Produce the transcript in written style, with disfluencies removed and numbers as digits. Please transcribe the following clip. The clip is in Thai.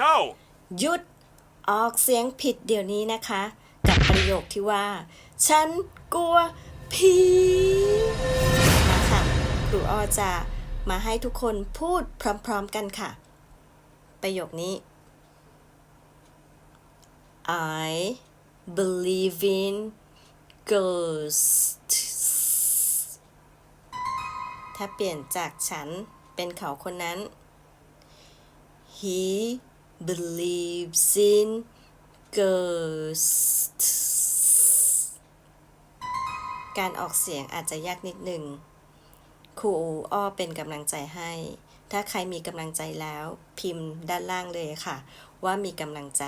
No หยุดออกเสียงผิดเดี๋ยวนี้นะคะ กับประโยคที่ว่า ฉันกลัวผีมาค่ะ ครูอ้อจะมาให้ทุกคนพูดพร้อมๆกันค่ะ ประโยคนี้ I believe in ghosts ถ้าเปลี่ยนจากฉันเป็นเขาคนนั้น He believes in ghosts การออกเสียงอาจจะยากนิดหนึ่งครูอ้อเป็นกำลังใจให้ ถ้าใครมีกำลังใจแล้วพิมพ์ด้านล่างเลยค่ะ ว่ามีกำลังใจ